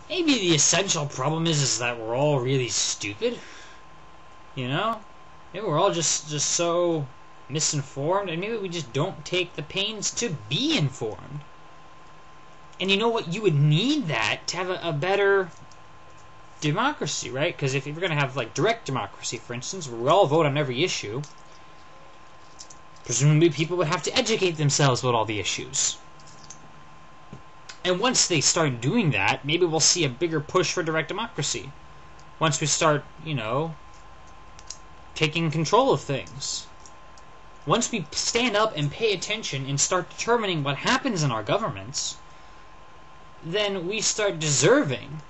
maybe the essential problem is that we're all really stupid. You know? Maybe we're all just so misinformed, and maybe we just don't take the pains to be informed. And you know what? You would need that to have a better democracy, right? Because if you're going to have like direct democracy, for instance, where we all vote on every issue, presumably people would have to educate themselves about all the issues. And once they start doing that, maybe we'll see a bigger push for direct democracy. Once we start, you know, taking control of things. Once we stand up and pay attention and start determining what happens in our governments, then we start deserving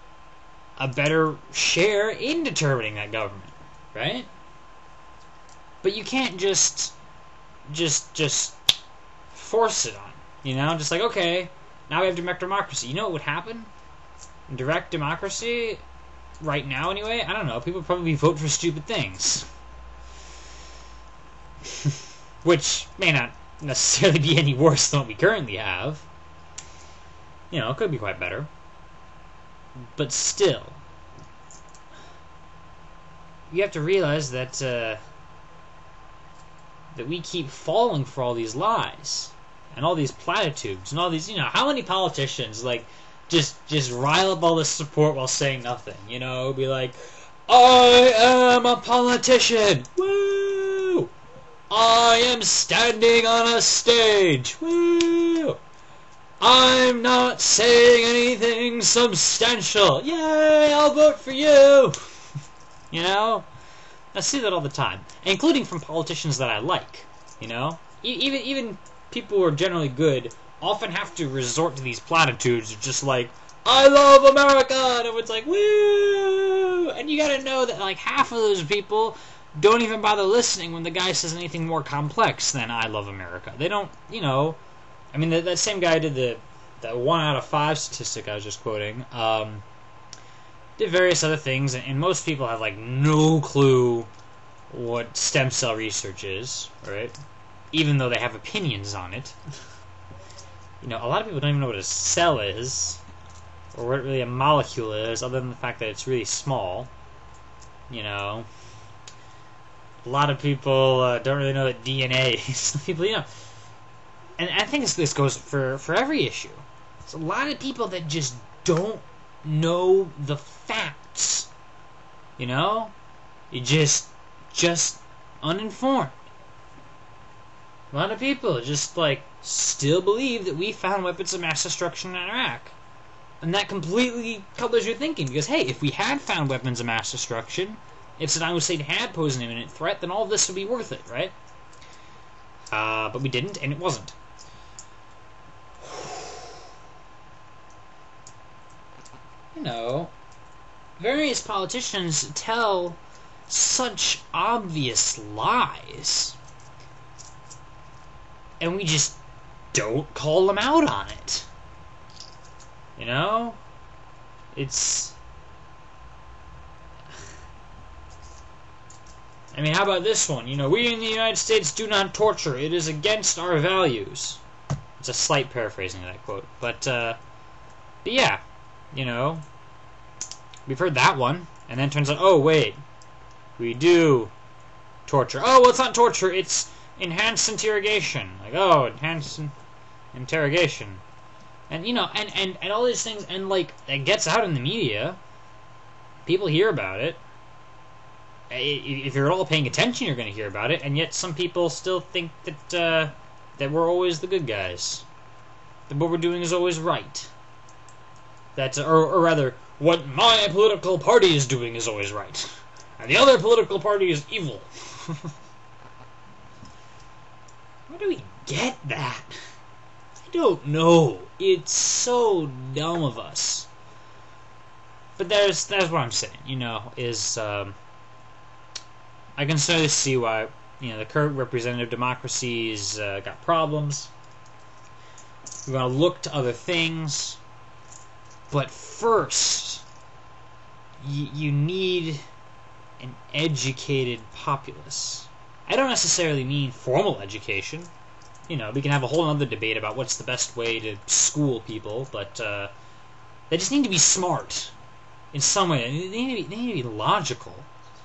a better share in determining that government, right? But you can't just force it on, you know? Just like, okay, now we have direct democracy. You know what would happen? In direct democracy, right now anyway, I don't know, people probably vote for stupid things. Which may not necessarily be any worse than what we currently have. You know, it could be quite better. But still, you have to realize that that we keep falling for all these lies and all these platitudes and all these, you know, how many politicians like just rile up all this support while saying nothing, you know, be like, I am a politician, woo! I am standing on a stage, woo! I'm not saying anything substantial, yay, I'll vote for you! You know? I see that all the time, including from politicians that I like, you know? Even people who are generally good often have to resort to these platitudes, just like, I love America! And everyone's like, woo! And you gotta know that like half of those people don't even bother listening when the guy says anything more complex than I love America. They don't, you know, I mean, that same guy did that 1 out of 5 statistic I was just quoting, did various other things, and most people have like no clue what stem cell research is, right? Even though they have opinions on it. You know, a lot of people don't even know what a cell is, or what really a molecule is, other than the fact that it's really small. You know, a lot of people don't really know that DNA is. People, you know, and I think this goes for every issue. There's a lot of people that just don't know the facts. You know, you just uninformed. A lot of people just like still believe that we found weapons of mass destruction in Iraq. And that completely colors your thinking, because hey, if we had found weapons of mass destruction, if Saddam Hussein had posed an imminent threat, then all of this would be worth it, right? But we didn't, and it wasn't. You know, various politicians tell such obvious lies, and we just don't call them out on it. You know? It's... I mean, how about this one? You know, we in the United States do not torture. It is against our values. It's a slight paraphrasing of that quote. But yeah, you know, we've heard that one, and then it turns out, oh, wait, we do torture. Oh, well, it's not torture, it's enhanced interrogation. Like, oh, enhanced interrogation. And, you know, and all these things, and, like, it gets out in the media. People hear about it. If you're at all paying attention, you're going to hear about it, and yet some people still think that that we're always the good guys. That what we're doing is always right. That, or rather, what my political party is doing is always right. And the other political party is evil. Where do we get that? I don't know. It's so dumb of us. But that's what I'm saying, you know, is, I can certainly see why, you know, the current representative democracy's got problems. We're going to look to other things. But first, you need an educated populace. I don't necessarily mean formal education. You know, we can have a whole other debate about what's the best way to school people, but They just need to be smart in some way. They need to be logical.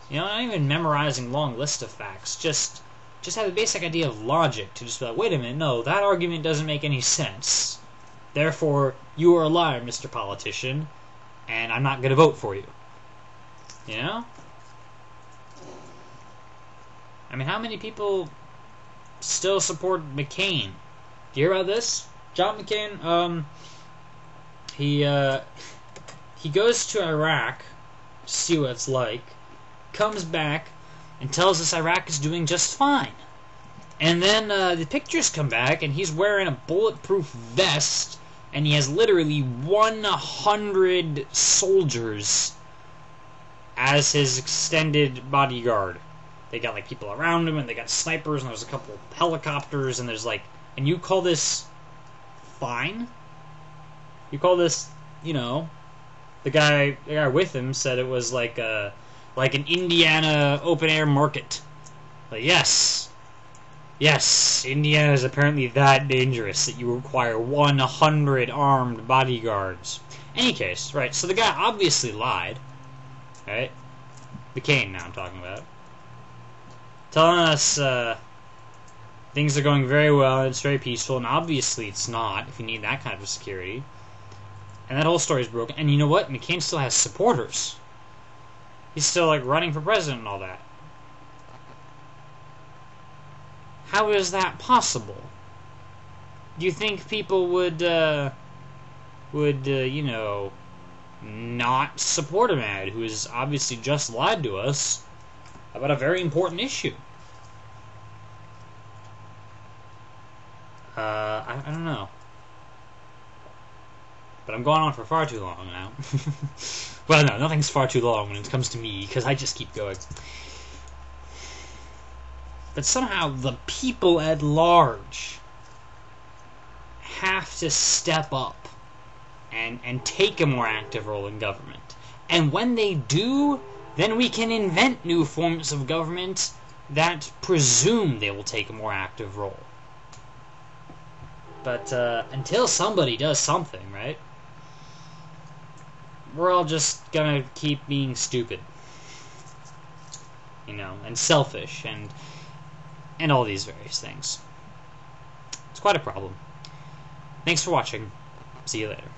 You know, not even memorizing long list of facts. Just have a basic idea of logic to just be like, wait a minute, no, that argument doesn't make any sense. Therefore, you are a liar, Mr. Politician, and I'm not going to vote for you. You know? I mean, how many people still support McCain? Do you hear about this? John McCain, he goes to Iraq to see what it's like, comes back, and tells us Iraq is doing just fine. And then the pictures come back, and he's wearing a bulletproof vest, and he has literally 100 soldiers as his extended bodyguard. They got, like, people around him, and they got snipers, and there's a couple helicopters, and there's, like... And you call this fine? You call this, you know... The guy with him said it was like an Indiana open-air market. Like, yes, Indiana is apparently that dangerous that you require 100 armed bodyguards. Any case, right, so the guy obviously lied, right? McCain now I'm talking about. Telling us things are going very well, it's very peaceful, and obviously it's not, if you need that kind of security. And that whole story is broken. And you know what? McCain still has supporters. He's still, like, running for president and all that. How is that possible? Do you think people would, you know, not support a man who has obviously just lied to us about a very important issue? I don't know. But I'm going on for far too long now. Well, no, nothing's far too long when it comes to me, because I just keep going. But somehow the people at large have to step up and take a more active role in government. And when they do, then we can invent new forms of government that presume they will take a more active role. But until somebody does something, right? We're all just gonna keep being stupid. You know, and selfish, and all these various things. It's quite a problem. Thanks for watching. See you later.